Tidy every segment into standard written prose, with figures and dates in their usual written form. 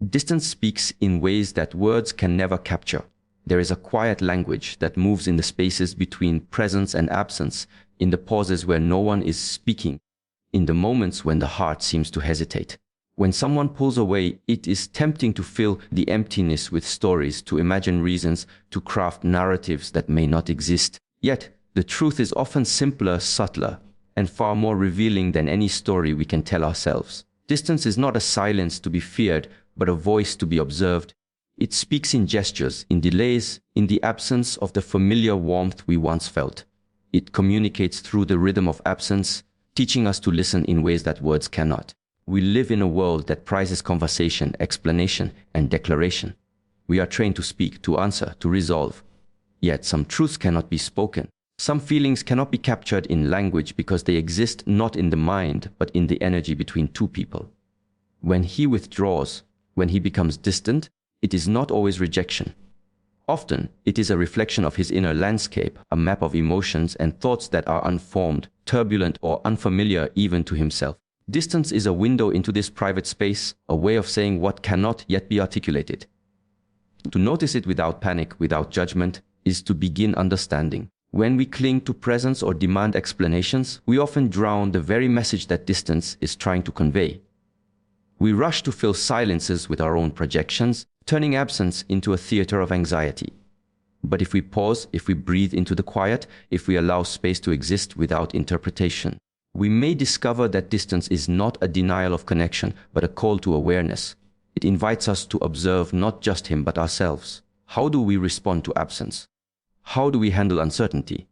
Distance speaks in ways that words can never capture. There is a quiet language that moves in the spaces between presence and absence, in the pauses where no one is speaking, in the moments when the heart seems to hesitate. When someone pulls away, it is tempting to fill the emptiness with stories, to imagine reasons, to craft narratives that may not exist. Yet, the truth is often simpler, subtler, and far more revealing than any story we can tell ourselves. Distance is not a silence to be feared, but a voice to be observed. It speaks in gestures, in delays, in the absence of the familiar warmth we once felt. It communicates through the rhythm of absence, teaching us to listen in ways that words cannot. We live in a world that prizes conversation, explanation, and declaration. We are trained to speak, to answer, to resolve. Yet some truths cannot be spoken. Some feelings cannot be captured in language because they exist not in the mind, but in the energy between two people. When he withdraws, when he becomes distant, it is not always rejection. Often, it is a reflection of his inner landscape, a map of emotions and thoughts that are unformed, turbulent, or unfamiliar even to himself. Distance is a window into this private space, a way of saying what cannot yet be articulated. To notice it without panic, without judgment, is to begin understanding. When we cling to presence or demand explanations, we often drown the very message that distance is trying to convey. We rush to fill silences with our own projections, turning absence into a theater of anxiety. But if we pause, if we breathe into the quiet, if we allow space to exist without interpretation, we may discover that distance is not a denial of connection, but a call to awareness. It invites us to observe not just him, but ourselves. How do we respond to absence? How do we handle uncertainty?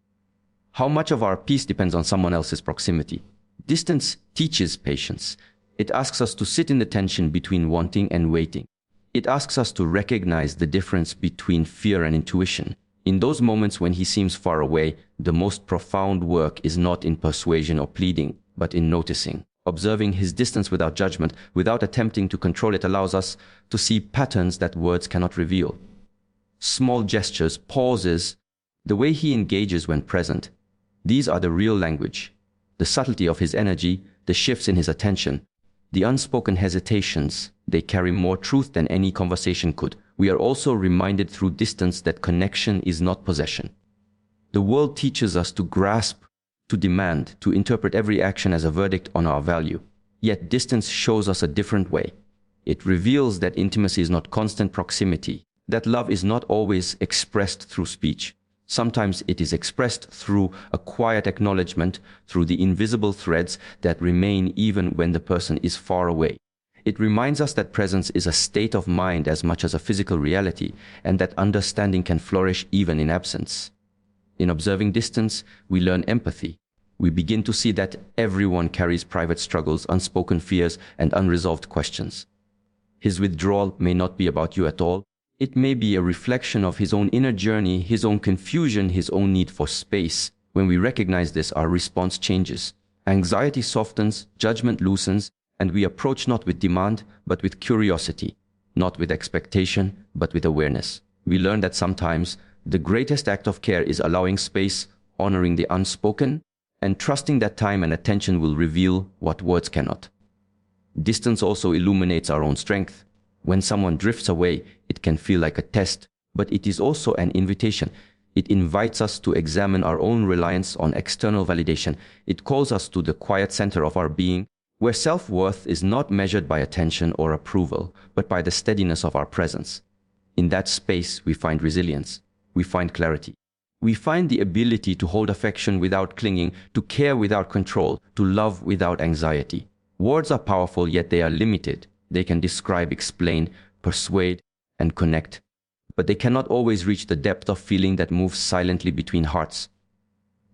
How much of our peace depends on someone else's proximity? Distance teaches patience. It asks us to sit in the tension between wanting and waiting. It asks us to recognize the difference between fear and intuition. In those moments when he seems far away, the most profound work is not in persuasion or pleading, but in noticing. Observing his distance without judgment, without attempting to control it, allows us to see patterns that words cannot reveal. Small gestures, pauses, the way he engages when present. These are the real language. The subtlety of his energy, the shifts in his attention, the unspoken hesitations, they carry more truth than any conversation could. We are also reminded through distance that connection is not possession. The world teaches us to grasp, to demand, to interpret every action as a verdict on our value. Yet distance shows us a different way. It reveals that intimacy is not constant proximity, that love is not always expressed through speech. Sometimes it is expressed through a quiet acknowledgement, through the invisible threads that remain even when the person is far away. It reminds us that presence is a state of mind as much as a physical reality, and that understanding can flourish even in absence. In observing distance, we learn empathy. We begin to see that everyone carries private struggles, unspoken fears, and unresolved questions. His withdrawal may not be about you at all. It may be a reflection of his own inner journey, his own confusion, his own need for space. When we recognize this, our response changes. Anxiety softens, judgment loosens, and we approach not with demand, but with curiosity, not with expectation, but with awareness. We learn that sometimes the greatest act of care is allowing space, honoring the unspoken, and trusting that time and attention will reveal what words cannot. Distance also illuminates our own strength. When someone drifts away, it can feel like a test, but it is also an invitation. It invites us to examine our own reliance on external validation. It calls us to the quiet center of our being, where self-worth is not measured by attention or approval, but by the steadiness of our presence. In that space, we find resilience. We find clarity. We find the ability to hold affection without clinging, to care without control, to love without anxiety. Words are powerful, yet they are limited. They can describe, explain, persuade, and connect. But they cannot always reach the depth of feeling that moves silently between hearts.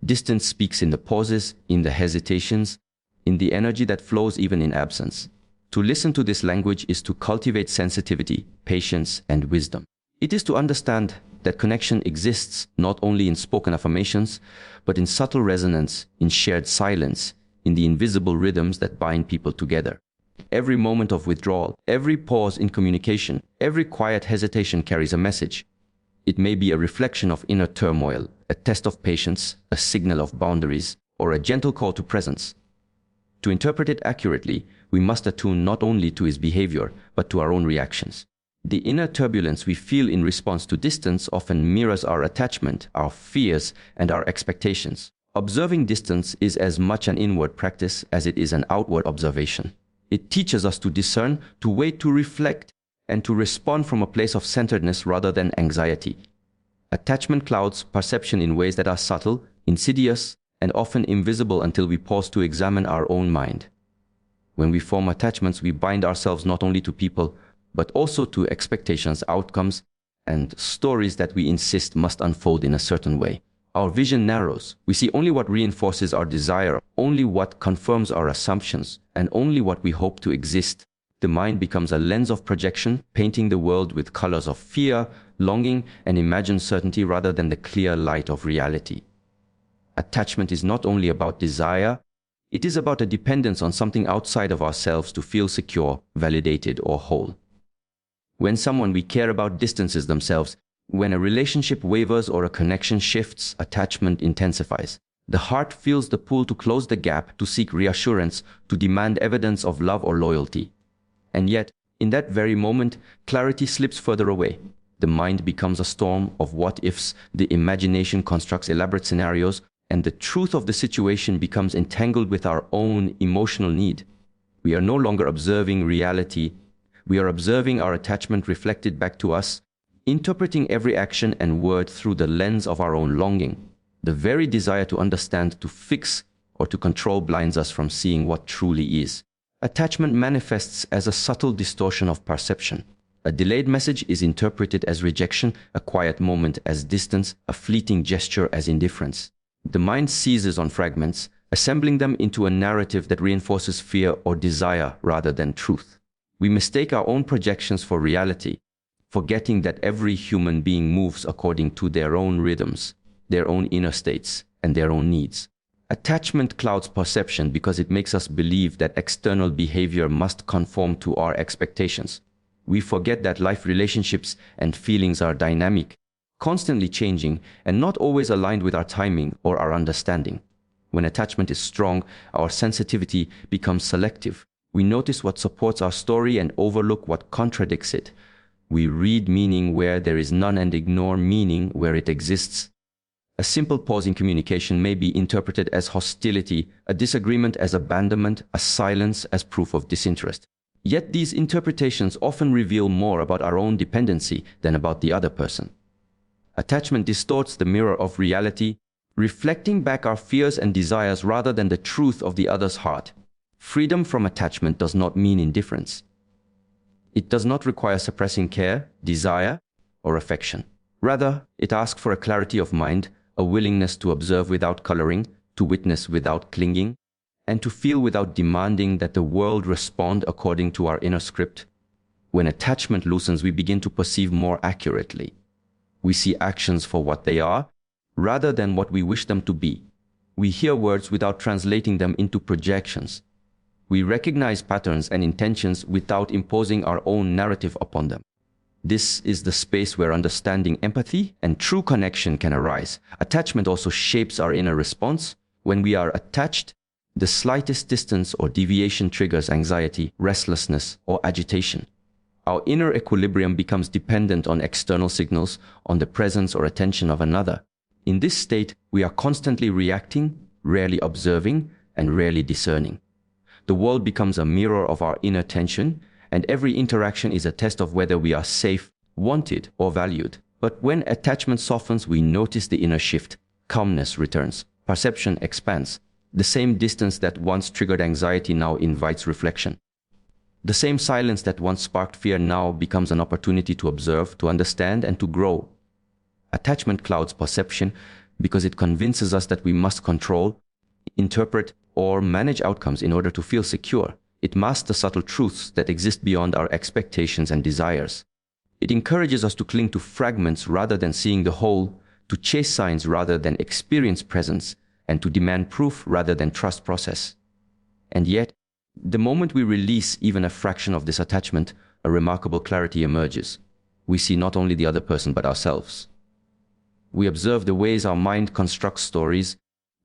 Distance speaks in the pauses, in the hesitations, in the energy that flows even in absence. To listen to this language is to cultivate sensitivity, patience, and wisdom. It is to understand that connection exists not only in spoken affirmations, but in subtle resonance, in shared silence, in the invisible rhythms that bind people together. Every moment of withdrawal, every pause in communication, every quiet hesitation carries a message. It may be a reflection of inner turmoil, a test of patience, a signal of boundaries, or a gentle call to presence. To interpret it accurately, we must attune not only to his behavior, but to our own reactions. The inner turbulence we feel in response to distance often mirrors our attachment, our fears, and our expectations. Observing distance is as much an inward practice as it is an outward observation. It teaches us to discern, to wait, to reflect, and to respond from a place of centeredness rather than anxiety. Attachment clouds perception in ways that are subtle, insidious, and often invisible until we pause to examine our own mind. When we form attachments, we bind ourselves not only to people, but also to expectations, outcomes, and stories that we insist must unfold in a certain way. Our vision narrows. We see only what reinforces our desire, only what confirms our assumptions, and only what we hope to exist. The mind becomes a lens of projection, painting the world with colors of fear, longing, and imagined certainty rather than the clear light of reality. Attachment is not only about desire, it is about a dependence on something outside of ourselves to feel secure, validated, or whole. When someone we care about distances themselves, when a relationship wavers or a connection shifts, attachment intensifies. The heart feels the pull to close the gap, to seek reassurance, to demand evidence of love or loyalty. And yet, in that very moment, clarity slips further away. The mind becomes a storm of what-ifs, the imagination constructs elaborate scenarios, and the truth of the situation becomes entangled with our own emotional need. We are no longer observing reality. We are observing our attachment reflected back to us, interpreting every action and word through the lens of our own longing. The very desire to understand, to fix, or to control blinds us from seeing what truly is. Attachment manifests as a subtle distortion of perception. A delayed message is interpreted as rejection, a quiet moment as distance, a fleeting gesture as indifference. The mind seizes on fragments, assembling them into a narrative that reinforces fear or desire rather than truth. We mistake our own projections for reality, forgetting that every human being moves according to their own rhythms, their own inner states, and their own needs. Attachment clouds perception because it makes us believe that external behavior must conform to our expectations. We forget that life, relationships, and feelings are dynamic, constantly changing, and not always aligned with our timing or our understanding. When attachment is strong, our sensitivity becomes selective. We notice what supports our story and overlook what contradicts it. We read meaning where there is none and ignore meaning where it exists. A simple pause in communication may be interpreted as hostility, a disagreement as abandonment, a silence as proof of disinterest. Yet these interpretations often reveal more about our own dependency than about the other person. Attachment distorts the mirror of reality, reflecting back our fears and desires rather than the truth of the other's heart. Freedom from attachment does not mean indifference. It does not require suppressing care, desire, or affection. Rather, it asks for a clarity of mind, a willingness to observe without coloring, to witness without clinging, and to feel without demanding that the world respond according to our inner script. When attachment loosens, we begin to perceive more accurately. We see actions for what they are, rather than what we wish them to be. We hear words without translating them into projections. We recognize patterns and intentions without imposing our own narrative upon them. This is the space where understanding, empathy, and true connection can arise. Attachment also shapes our inner response. When we are attached, the slightest distance or deviation triggers anxiety, restlessness, or agitation. Our inner equilibrium becomes dependent on external signals, on the presence or attention of another. In this state, we are constantly reacting, rarely observing, and rarely discerning. The world becomes a mirror of our inner tension, and every interaction is a test of whether we are safe, wanted, or valued. But when attachment softens, we notice the inner shift. Calmness returns. Perception expands. The same distance that once triggered anxiety now invites reflection. The same silence that once sparked fear now becomes an opportunity to observe, to understand, and to grow. Attachment clouds perception because it convinces us that we must control, interpret, or manage outcomes in order to feel secure. It masks the subtle truths that exist beyond our expectations and desires. It encourages us to cling to fragments rather than seeing the whole, to chase signs rather than experience presence, and to demand proof rather than trust process. And yet, the moment we release even a fraction of this attachment, a remarkable clarity emerges. We see not only the other person but ourselves. We observe the ways our mind constructs stories,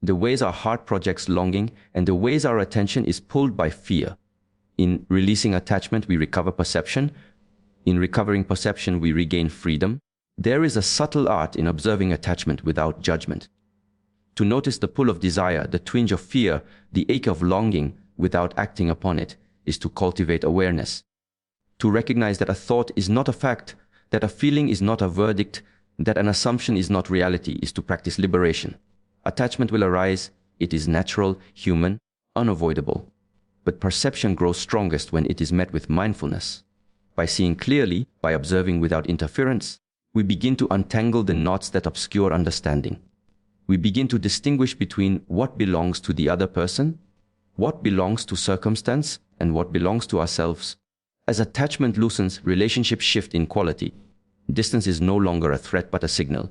the ways our heart projects longing, and the ways our attention is pulled by fear. In releasing attachment, we recover perception. In recovering perception, we regain freedom. There is a subtle art in observing attachment without judgment. To notice the pull of desire, the twinge of fear, the ache of longing without acting upon it is to cultivate awareness. To recognize that a thought is not a fact, that a feeling is not a verdict, that an assumption is not reality is to practice liberation. Attachment will arise. It is natural, human, unavoidable. But perception grows strongest when it is met with mindfulness. By seeing clearly, by observing without interference, we begin to untangle the knots that obscure understanding. We begin to distinguish between what belongs to the other person, what belongs to circumstance, and what belongs to ourselves. As attachment loosens, relationships shift in quality. Distance is no longer a threat but a signal.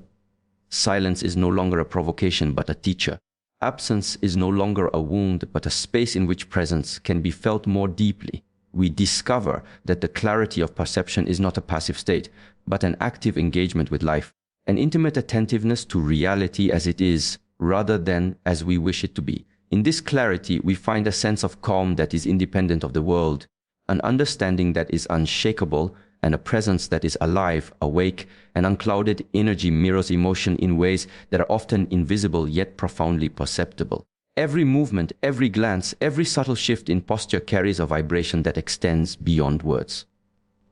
Silence is no longer a provocation but a teacher. Absence is no longer a wound but a space in which presence can be felt more deeply. We discover that the clarity of perception is not a passive state, but an active engagement with life, an intimate attentiveness to reality as it is, rather than as we wish it to be. In this clarity, we find a sense of calm that is independent of the world, an understanding that is unshakable, and a presence that is alive, awake, and unclouded. Energy mirrors emotion in ways that are often invisible yet profoundly perceptible. Every movement, every glance, every subtle shift in posture carries a vibration that extends beyond words.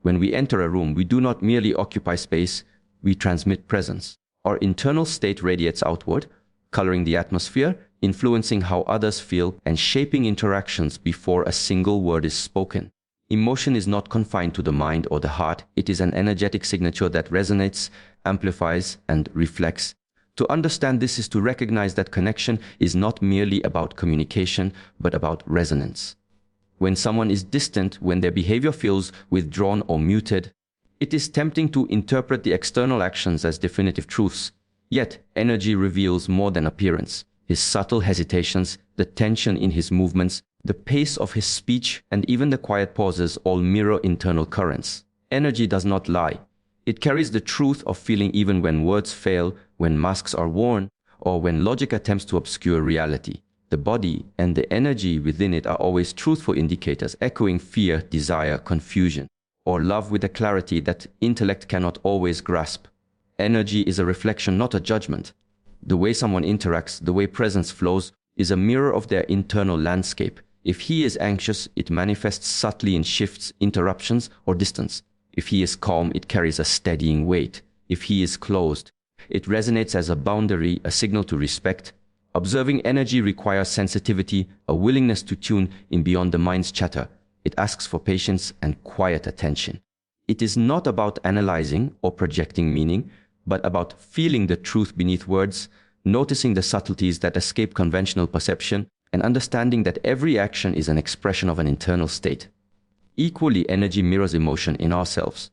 When we enter a room, we do not merely occupy space, we transmit presence. Our internal state radiates outward, coloring the atmosphere, influencing how others feel, and shaping interactions before a single word is spoken. Emotion is not confined to the mind or the heart. It is an energetic signature that resonates, amplifies, and reflects. To understand this is to recognize that connection is not merely about communication, but about resonance. When someone is distant, when their behavior feels withdrawn or muted, it is tempting to interpret the external actions as definitive truths. Yet, energy reveals more than appearance. His subtle hesitations, the tension in his movements, the pace of his speech, and even the quiet pauses all mirror internal currents. Energy does not lie. It carries the truth of feeling even when words fail, when masks are worn, or when logic attempts to obscure reality. The body and the energy within it are always truthful indicators, echoing fear, desire, confusion, or love with a clarity that intellect cannot always grasp. Energy is a reflection, not a judgment. The way someone interacts, the way presence flows, is a mirror of their internal landscape. If he is anxious, it manifests subtly in shifts, interruptions, or distance. If he is calm, it carries a steadying weight. If he is closed, it resonates as a boundary, a signal to respect. Observing energy requires sensitivity, a willingness to tune in beyond the mind's chatter. It asks for patience and quiet attention. It is not about analyzing or projecting meaning, but about feeling the truth beneath words, noticing the subtleties that escape conventional perception, and understanding that every action is an expression of an internal state. Equally, energy mirrors emotion in ourselves.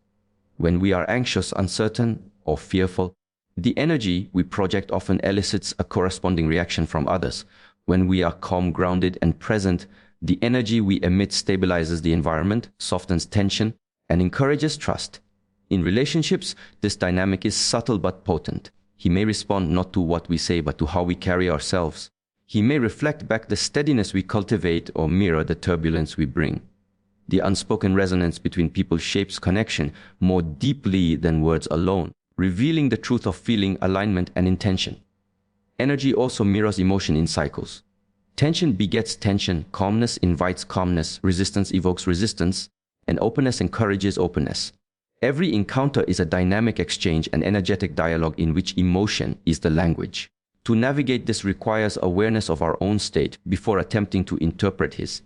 When we are anxious, uncertain, or fearful, the energy we project often elicits a corresponding reaction from others. When we are calm, grounded, and present, the energy we emit stabilizes the environment, softens tension, and encourages trust. In relationships, this dynamic is subtle but potent. He may respond not to what we say, but to how we carry ourselves. He may reflect back the steadiness we cultivate or mirror the turbulence we bring. The unspoken resonance between people shapes connection more deeply than words alone, revealing the truth of feeling, alignment, and intention. Energy also mirrors emotion in cycles. Tension begets tension, calmness invites calmness, resistance evokes resistance, and openness encourages openness. Every encounter is a dynamic exchange, an energetic dialogue in which emotion is the language. To navigate this requires awareness of our own state before attempting to interpret his.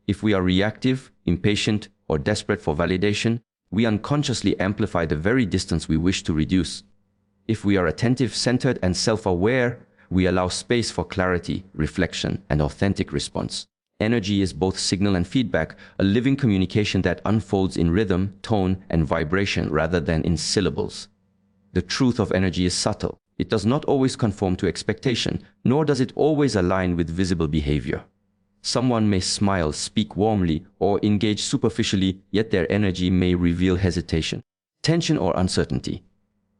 If we are reactive, impatient, or desperate for validation, we unconsciously amplify the very distance we wish to reduce. If we are attentive, centered, and self-aware, we allow space for clarity, reflection, and authentic response. Energy is both signal and feedback, a living communication that unfolds in rhythm, tone, and vibration rather than in syllables. The truth of energy is subtle. It does not always conform to expectation, nor does it always align with visible behavior. Someone may smile, speak warmly, or engage superficially, yet their energy may reveal hesitation, tension, or uncertainty.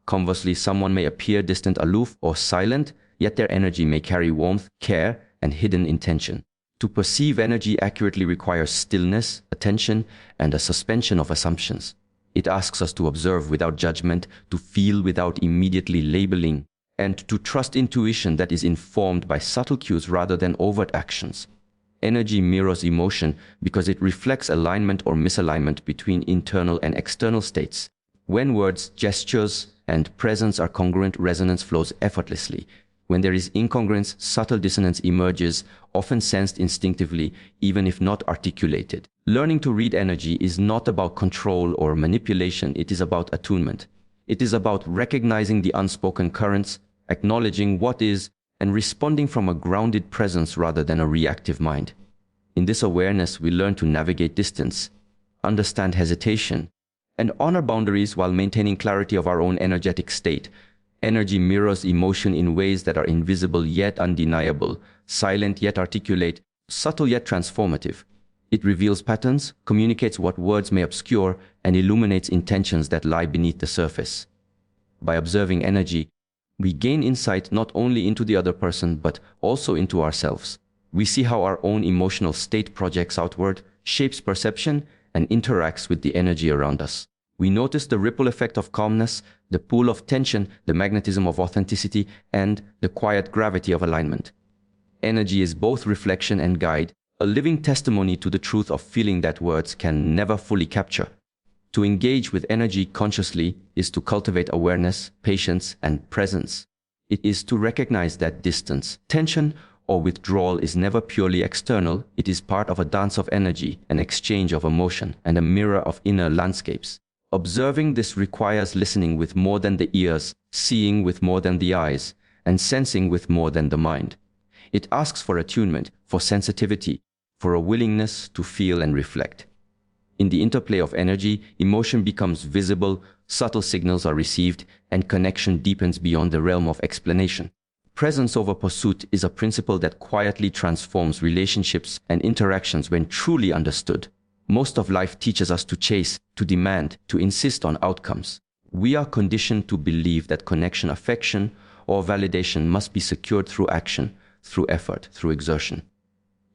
Conversely, someone may appear distant, aloof, or silent, yet their energy may carry warmth, care, and hidden intention. To perceive energy accurately requires stillness, attention, and a suspension of assumptions. It asks us to observe without judgment, to feel without immediately labeling, and to trust intuition that is informed by subtle cues rather than overt actions. Energy mirrors emotion because it reflects alignment or misalignment between internal and external states. When words, gestures, and presence are congruent, resonance flows effortlessly. When there is incongruence, subtle dissonance emerges, often sensed instinctively, even if not articulated. Learning to read energy is not about control or manipulation, it is about attunement. It is about recognizing the unspoken currents, acknowledging what is, and responding from a grounded presence rather than a reactive mind. In this awareness, we learn to navigate distance, understand hesitation, and honor boundaries while maintaining clarity of our own energetic state. Energy mirrors emotion in ways that are invisible yet undeniable, silent yet articulate, subtle yet transformative. It reveals patterns, communicates what words may obscure, and illuminates intentions that lie beneath the surface. By observing energy, we gain insight not only into the other person, but also into ourselves. We see how our own emotional state projects outward, shapes perception, and interacts with the energy around us. We notice the ripple effect of calmness, the pull of tension, the magnetism of authenticity, and the quiet gravity of alignment. Energy is both reflection and guide, a living testimony to the truth of feeling that words can never fully capture. To engage with energy consciously is to cultivate awareness, patience, and presence. It is to recognize that distance, tension, or withdrawal is never purely external. It is part of a dance of energy, an exchange of emotion, and a mirror of inner landscapes. Observing this requires listening with more than the ears, seeing with more than the eyes, and sensing with more than the mind. It asks for attunement, for sensitivity, for a willingness to feel and reflect. In the interplay of energy, emotion becomes visible, subtle signals are received, and connection deepens beyond the realm of explanation. Presence over pursuit is a principle that quietly transforms relationships and interactions when truly understood. Most of life teaches us to chase, to demand, to insist on outcomes. We are conditioned to believe that connection, affection, or validation must be secured through action, through effort, through exertion.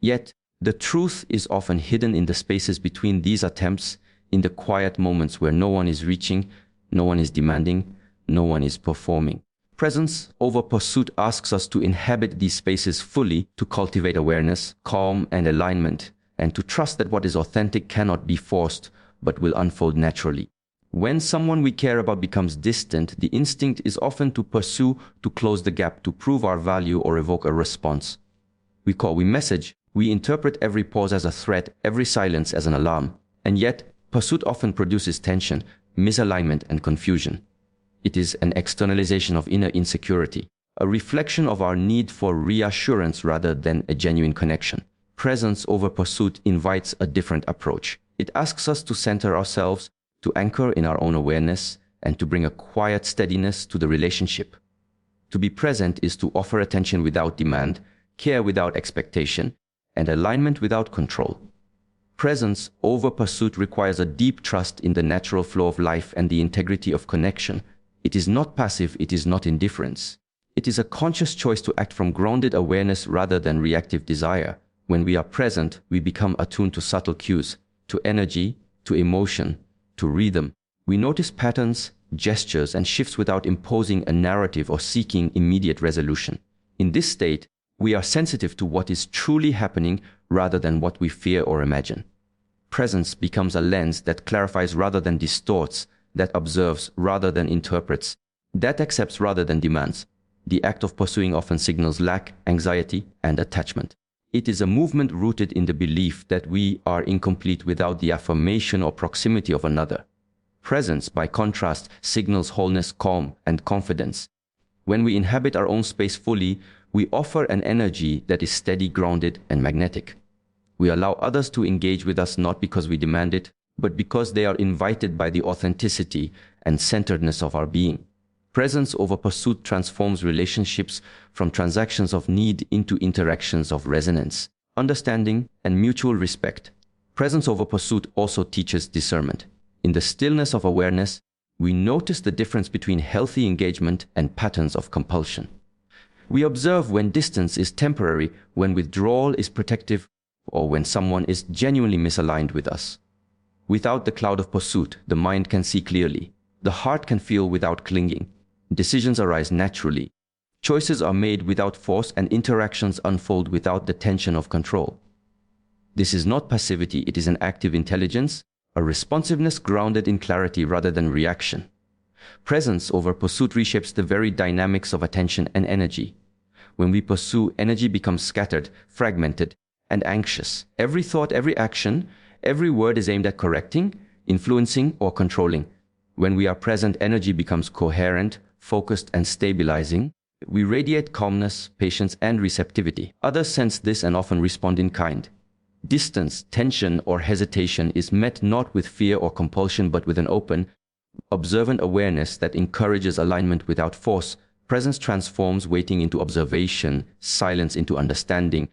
Yet, the truth is often hidden in the spaces between these attempts, in the quiet moments where no one is reaching, no one is demanding, no one is performing. Presence over pursuit asks us to inhabit these spaces fully, to cultivate awareness, calm, and alignment, and to trust that what is authentic cannot be forced, but will unfold naturally. When someone we care about becomes distant, the instinct is often to pursue, to close the gap, to prove our value or evoke a response. We call, we message, we interpret every pause as a threat, every silence as an alarm. And yet, pursuit often produces tension, misalignment, and confusion. It is an externalization of inner insecurity, a reflection of our need for reassurance rather than a genuine connection. Presence over pursuit invites a different approach. It asks us to center ourselves, to anchor in our own awareness, and to bring a quiet steadiness to the relationship. To be present is to offer attention without demand, care without expectation, and alignment without control. Presence over pursuit requires a deep trust in the natural flow of life and the integrity of connection. It is not passive, it is not indifference. It is a conscious choice to act from grounded awareness rather than reactive desire. When we are present, we become attuned to subtle cues, to energy, to emotion, to rhythm. We notice patterns, gestures, and shifts without imposing a narrative or seeking immediate resolution. In this state, we are sensitive to what is truly happening rather than what we fear or imagine. Presence becomes a lens that clarifies rather than distorts, that observes rather than interprets, that accepts rather than demands. The act of pursuing often signals lack, anxiety, and attachment. It is a movement rooted in the belief that we are incomplete without the affirmation or proximity of another. Presence, by contrast, signals wholeness, calm, and confidence. When we inhabit our own space fully, we offer an energy that is steady, grounded, and magnetic. We allow others to engage with us not because we demand it, but because they are invited by the authenticity and centeredness of our being. Presence over pursuit transforms relationships from transactions of need into interactions of resonance, understanding, and mutual respect. Presence over pursuit also teaches discernment. In the stillness of awareness, we notice the difference between healthy engagement and patterns of compulsion. We observe when distance is temporary, when withdrawal is protective, or when someone is genuinely misaligned with us. Without the cloud of pursuit, the mind can see clearly. The heart can feel without clinging. Decisions arise naturally. Choices are made without force, and interactions unfold without the tension of control. This is not passivity, it is an active intelligence, a responsiveness grounded in clarity rather than reaction. Presence over pursuit reshapes the very dynamics of attention and energy. When we pursue, energy becomes scattered, fragmented, and anxious. Every thought, every action, every word is aimed at correcting, influencing, or controlling. When we are present, energy becomes coherent, focused, and stabilizing. We radiate calmness, patience, and receptivity. Others sense this and often respond in kind. Distance, tension, or hesitation is met not with fear or compulsion, but with an open, observant awareness that encourages alignment without force. Presence transforms waiting into observation, silence into understanding,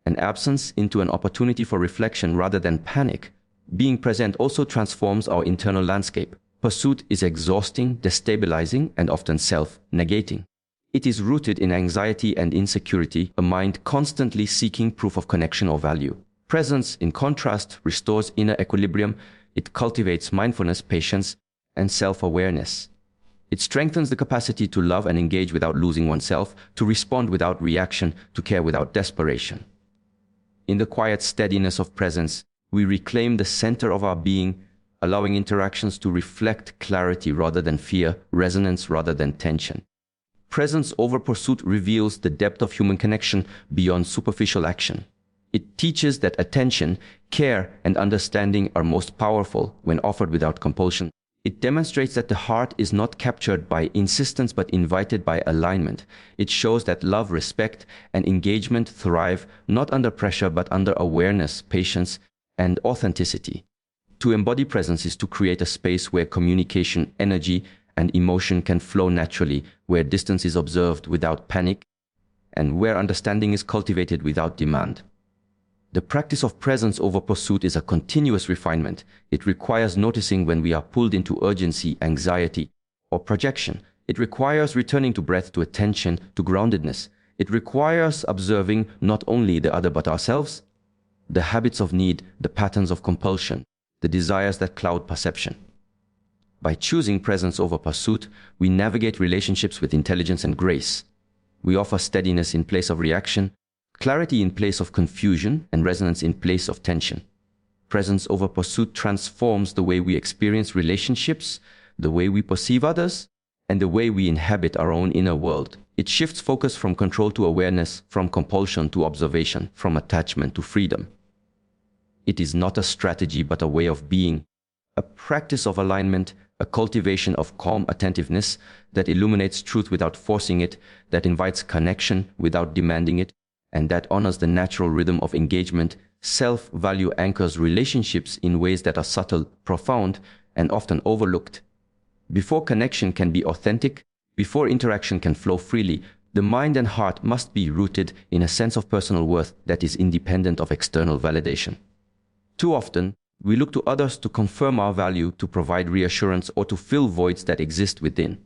and absence into an opportunity for reflection rather than panic. Being present also transforms our internal landscape. Pursuit is exhausting, destabilizing, and often self-negating. It is rooted in anxiety and insecurity, a mind constantly seeking proof of connection or value. Presence, in contrast, restores inner equilibrium. It cultivates mindfulness, patience, and self-awareness. It strengthens the capacity to love and engage without losing oneself, to respond without reaction, to care without desperation. In the quiet steadiness of presence, we reclaim the center of our being, allowing interactions to reflect clarity rather than fear, resonance rather than tension. Presence over pursuit reveals the depth of human connection beyond superficial action. It teaches that attention, care, and understanding are most powerful when offered without compulsion. It demonstrates that the heart is not captured by insistence but invited by alignment. It shows that love, respect, and engagement thrive not under pressure but under awareness, patience, and authenticity. To embody presence is to create a space where communication, energy, and emotion can flow naturally, where distance is observed without panic, and where understanding is cultivated without demand. The practice of presence over pursuit is a continuous refinement. It requires noticing when we are pulled into urgency, anxiety, or projection. It requires returning to breath, to attention, to groundedness. It requires observing not only the other but ourselves, the habits of need, the patterns of compulsion, the desires that cloud perception. By choosing presence over pursuit, we navigate relationships with intelligence and grace. We offer steadiness in place of reaction, clarity in place of confusion, and resonance in place of tension. Presence over pursuit transforms the way we experience relationships, the way we perceive others, and the way we inhabit our own inner world. It shifts focus from control to awareness, from compulsion to observation, from attachment to freedom. It is not a strategy but a way of being, a practice of alignment, a cultivation of calm attentiveness that illuminates truth without forcing it, that invites connection without demanding it, and that honors the natural rhythm of engagement. Self-value anchors relationships in ways that are subtle, profound, and often overlooked. Before connection can be authentic, before interaction can flow freely, the mind and heart must be rooted in a sense of personal worth that is independent of external validation. Too often, we look to others to confirm our value, to provide reassurance, or to fill voids that exist within.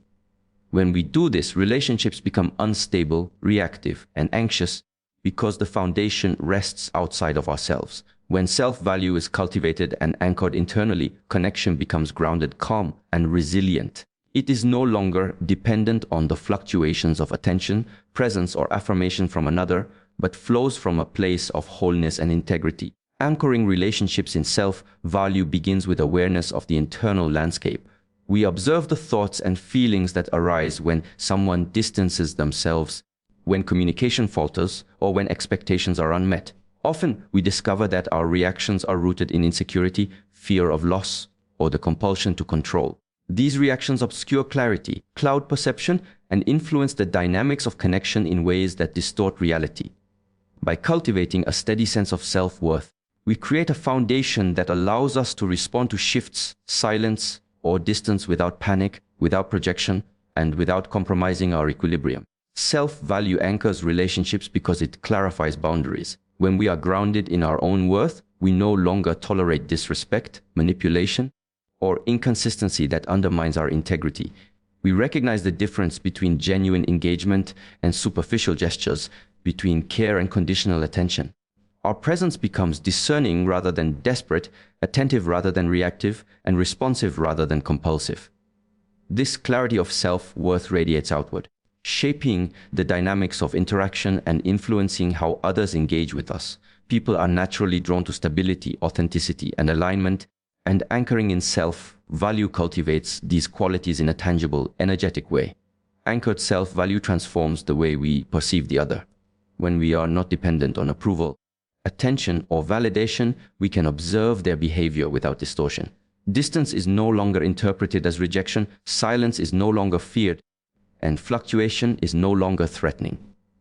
When we do this, relationships become unstable, reactive, and anxious, because the foundation rests outside of ourselves. When self-value is cultivated and anchored internally, connection becomes grounded, calm, and resilient. It is no longer dependent on the fluctuations of attention, presence, or affirmation from another, but flows from a place of wholeness and integrity. Anchoring relationships in self-value begins with awareness of the internal landscape. We observe the thoughts and feelings that arise when someone distances themselves, when communication falters, or when expectations are unmet. Often, we discover that our reactions are rooted in insecurity, fear of loss, or the compulsion to control. These reactions obscure clarity, cloud perception, and influence the dynamics of connection in ways that distort reality. By cultivating a steady sense of self-worth, we create a foundation that allows us to respond to shifts, silence, or distance without panic, without projection, and without compromising our equilibrium. Self-value anchors relationships because it clarifies boundaries. When we are grounded in our own worth, we no longer tolerate disrespect, manipulation, or inconsistency that undermines our integrity. We recognize the difference between genuine engagement and superficial gestures, between care and conditional attention. Our presence becomes discerning rather than desperate, attentive rather than reactive, and responsive rather than compulsive. This clarity of self-worth radiates outward, shaping the dynamics of interaction and influencing how others engage with us. People are naturally drawn to stability, authenticity, and alignment, and anchoring in self-value cultivates these qualities in a tangible, energetic way. Anchored self-value transforms the way we perceive the other. When we are not dependent on approval, attention, or validation, we can observe their behavior without distortion. Distance is no longer interpreted as rejection, silence is no longer feared, and fluctuation is no longer threatening.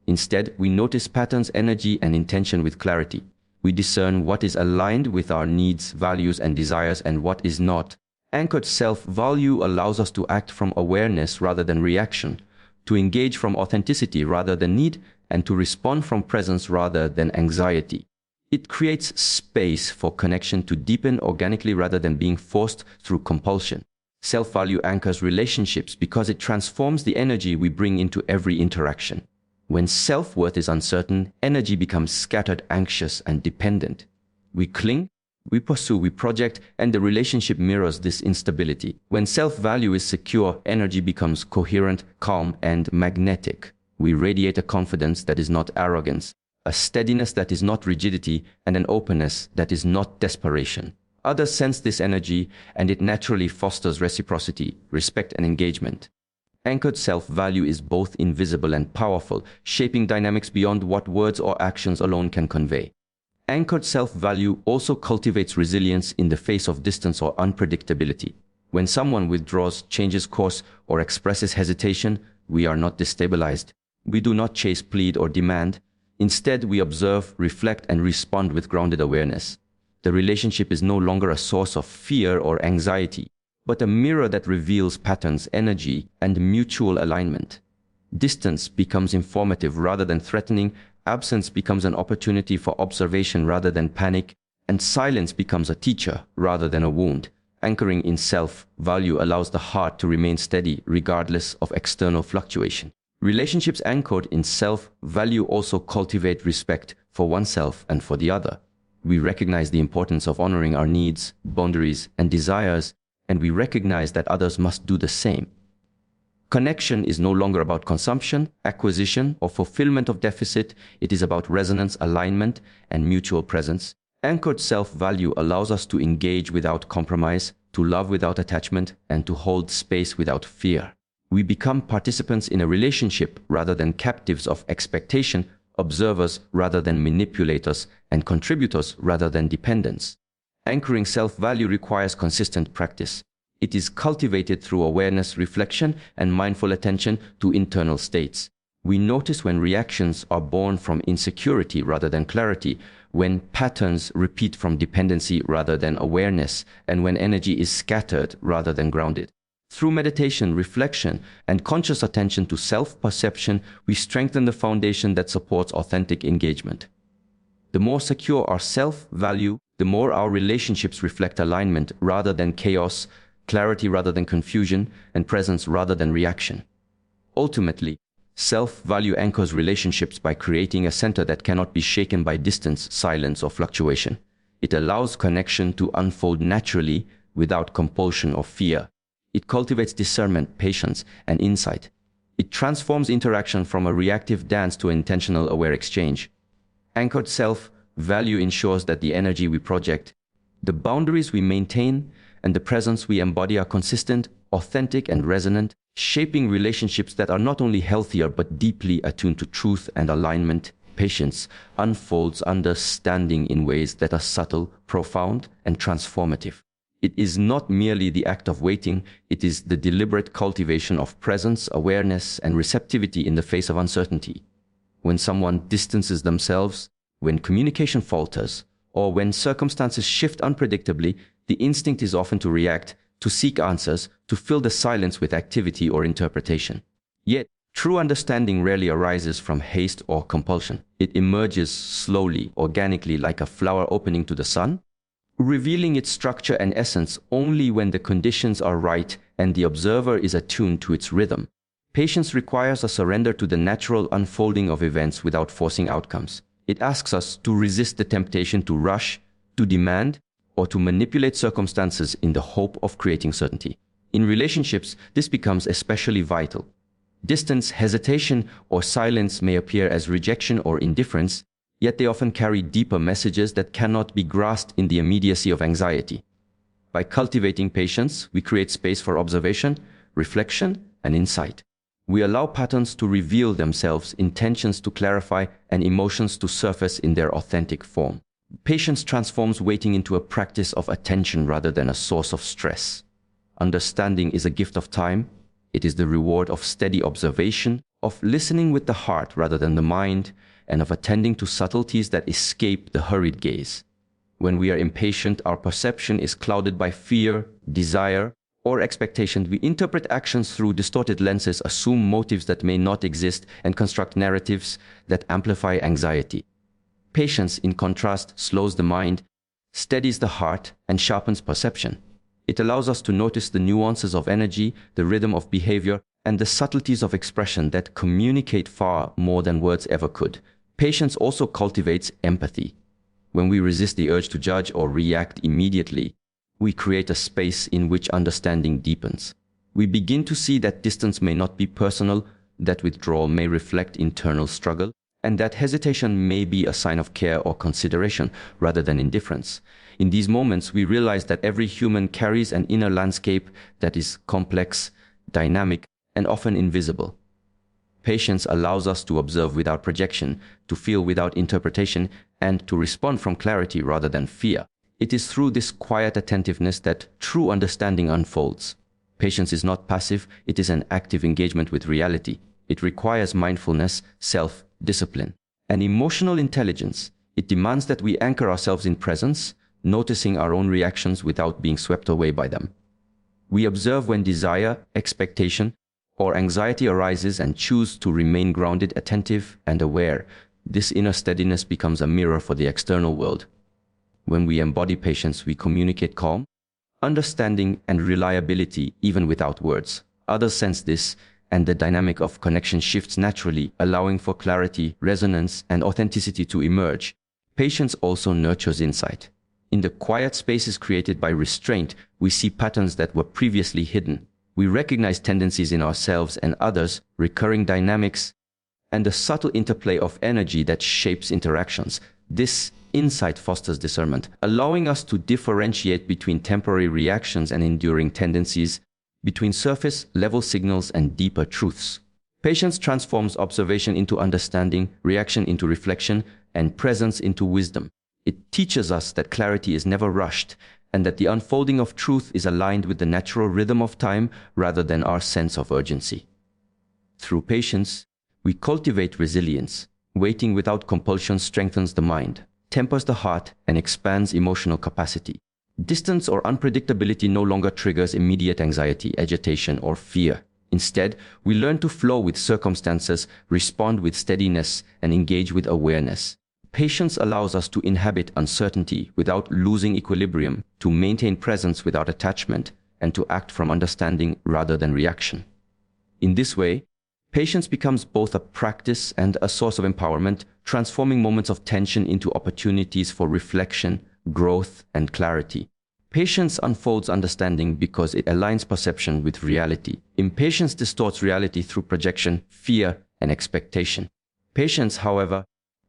Instead, we notice patterns, energy, and intention with clarity. We discern what is aligned with our needs, values, and desires and what is not. Anchored self-value allows us to act from awareness rather than reaction, to engage from authenticity rather than need, and to respond from presence rather than anxiety. It creates space for connection to deepen organically rather than being forced through compulsion. Self-value anchors relationships because it transforms the energy we bring into every interaction. When self-worth is uncertain, energy becomes scattered, anxious, and dependent. We cling, we pursue, we project, and the relationship mirrors this instability. When self-value is secure, energy becomes coherent, calm, and magnetic. We radiate a confidence that is not arrogance, a steadiness that is not rigidity, and an openness that is not desperation. Others sense this energy, and it naturally fosters reciprocity, respect, and engagement. Anchored self-value is both invisible and powerful, shaping dynamics beyond what words or actions alone can convey. Anchored self-value also cultivates resilience in the face of distance or unpredictability. When someone withdraws, changes course, or expresses hesitation, we are not destabilized. We do not chase, plead, or demand. Instead, we observe, reflect, and respond with grounded awareness. The relationship is no longer a source of fear or anxiety, but a mirror that reveals patterns, energy, and mutual alignment. Distance becomes informative rather than threatening, absence becomes an opportunity for observation rather than panic, and silence becomes a teacher rather than a wound. Anchoring in self-value allows the heart to remain steady regardless of external fluctuation. Relationships anchored in self-value also cultivate respect for oneself and for the other. We recognize the importance of honoring our needs, boundaries, and desires, and we recognize that others must do the same. Connection is no longer about consumption, acquisition, or fulfillment of deficit. It is about resonance, alignment, and mutual presence. Anchored self-value allows us to engage without compromise, to love without attachment, and to hold space without fear. We become participants in a relationship rather than captives of expectation, observers rather than manipulators, and contributors rather than dependents. Anchoring self-value requires consistent practice. It is cultivated through awareness, reflection, and mindful attention to internal states. We notice when reactions are born from insecurity rather than clarity, when patterns repeat from dependency rather than awareness, and when energy is scattered rather than grounded. Through meditation, reflection, and conscious attention to self-perception, we strengthen the foundation that supports authentic engagement. The more secure our self-value, the more our relationships reflect alignment rather than chaos, clarity rather than confusion, and presence rather than reaction. Ultimately, self-value anchors relationships by creating a center that cannot be shaken by distance, silence, or fluctuation. It allows connection to unfold naturally without compulsion or fear. It cultivates discernment, patience, and insight. It transforms interaction from a reactive dance to an intentional, aware exchange. Anchored self-value ensures that the energy we project, the boundaries we maintain, and the presence we embody are consistent, authentic, and resonant, shaping relationships that are not only healthier but deeply attuned to truth and alignment. Patience unfolds understanding in ways that are subtle, profound, and transformative. It is not merely the act of waiting, it is the deliberate cultivation of presence, awareness, and receptivity in the face of uncertainty. When someone distances themselves, when communication falters, or when circumstances shift unpredictably, the instinct is often to react, to seek answers, to fill the silence with activity or interpretation. Yet, true understanding rarely arises from haste or compulsion. It emerges slowly, organically, like a flower opening to the sun, revealing its structure and essence only when the conditions are right and the observer is attuned to its rhythm. Patience requires a surrender to the natural unfolding of events without forcing outcomes. It asks us to resist the temptation to rush, to demand, or to manipulate circumstances in the hope of creating certainty. In relationships, this becomes especially vital. Distance, hesitation, or silence may appear as rejection or indifference, yet they often carry deeper messages that cannot be grasped in the immediacy of anxiety. By cultivating patience, we create space for observation, reflection, and insight. We allow patterns to reveal themselves, intentions to clarify, and emotions to surface in their authentic form. Patience transforms waiting into a practice of attention rather than a source of stress. Understanding is a gift of time. It is the reward of steady observation, of listening with the heart rather than the mind, and of attending to subtleties that escape the hurried gaze. When we are impatient, our perception is clouded by fear, desire, or expectation. We interpret actions through distorted lenses, assume motives that may not exist, and construct narratives that amplify anxiety. Patience, in contrast, slows the mind, steadies the heart, and sharpens perception. It allows us to notice the nuances of energy, the rhythm of behavior, and the subtleties of expression that communicate far more than words ever could. Patience also cultivates empathy. When we resist the urge to judge or react immediately, we create a space in which understanding deepens. We begin to see that distance may not be personal, that withdrawal may reflect internal struggle, and that hesitation may be a sign of care or consideration rather than indifference. In these moments, we realize that every human carries an inner landscape that is complex, dynamic, and often invisible. Patience allows us to observe without projection, to feel without interpretation, and to respond from clarity rather than fear. It is through this quiet attentiveness that true understanding unfolds. Patience is not passive, it is an active engagement with reality. It requires mindfulness, self-discipline, and emotional intelligence. It demands that we anchor ourselves in presence, noticing our own reactions without being swept away by them. We observe when desire, expectation, or anxiety arises and choose to remain grounded, attentive, and aware. This inner steadiness becomes a mirror for the external world. When we embody patience, we communicate calm, understanding, and reliability even without words. Others sense this, and the dynamic of connection shifts naturally, allowing for clarity, resonance, and authenticity to emerge. Patience also nurtures insight. In the quiet spaces created by restraint, we see patterns that were previously hidden. We recognize tendencies in ourselves and others, recurring dynamics, and the subtle interplay of energy that shapes interactions. This insight fosters discernment, allowing us to differentiate between temporary reactions and enduring tendencies, between surface-level signals and deeper truths. Patience transforms observation into understanding, reaction into reflection, and presence into wisdom. It teaches us that clarity is never rushed, and that the unfolding of truth is aligned with the natural rhythm of time rather than our sense of urgency. Through patience, we cultivate resilience. Waiting without compulsion strengthens the mind, tempers the heart, and expands emotional capacity. Distance or unpredictability no longer triggers immediate anxiety, agitation, or fear. Instead, we learn to flow with circumstances, respond with steadiness, and engage with awareness. Patience allows us to inhabit uncertainty without losing equilibrium, to maintain presence without attachment, and to act from understanding rather than reaction. In this way, patience becomes both a practice and a source of empowerment, transforming moments of tension into opportunities for reflection, growth, and clarity. Patience unfolds understanding because it aligns perception with reality. Impatience distorts reality through projection, fear, and expectation. Patience, however,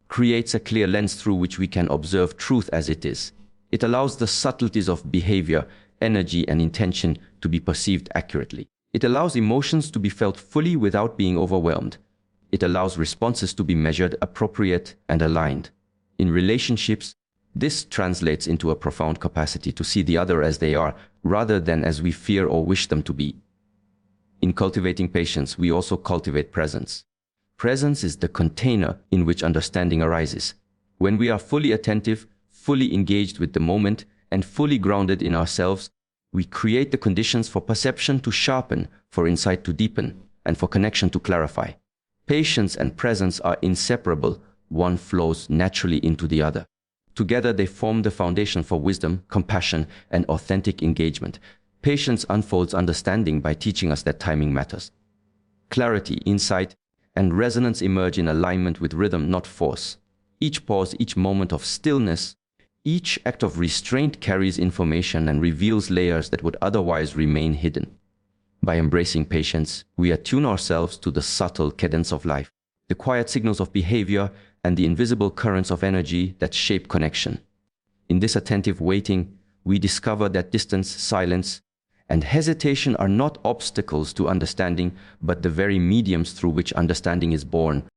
creates a clear lens through which we can observe truth as it is. It allows the subtleties of behavior, energy, and intention to be perceived accurately. It allows emotions to be felt fully without being overwhelmed. It allows responses to be measured, appropriate, and aligned. In relationships, this translates into a profound capacity to see the other as they are, rather than as we fear or wish them to be. In cultivating patience, we also cultivate presence. Presence is the container in which understanding arises. When we are fully attentive, fully engaged with the moment, and fully grounded in ourselves, we create the conditions for perception to sharpen, for insight to deepen, and for connection to clarify. Patience and presence are inseparable. One flows naturally into the other. Together, they form the foundation for wisdom, compassion, and authentic engagement. Patience unfolds understanding by teaching us that timing matters. Clarity, insight, and resonance emerge in alignment with rhythm, not force. Each pause, each moment of stillness, each act of restraint carries information and reveals layers that would otherwise remain hidden. By embracing patience, we attune ourselves to the subtle cadence of life, the quiet signals of behavior, and the invisible currents of energy that shape connection. In this attentive waiting, we discover that distance, silence, and hesitation are not obstacles to understanding, but the very mediums through which understanding is born,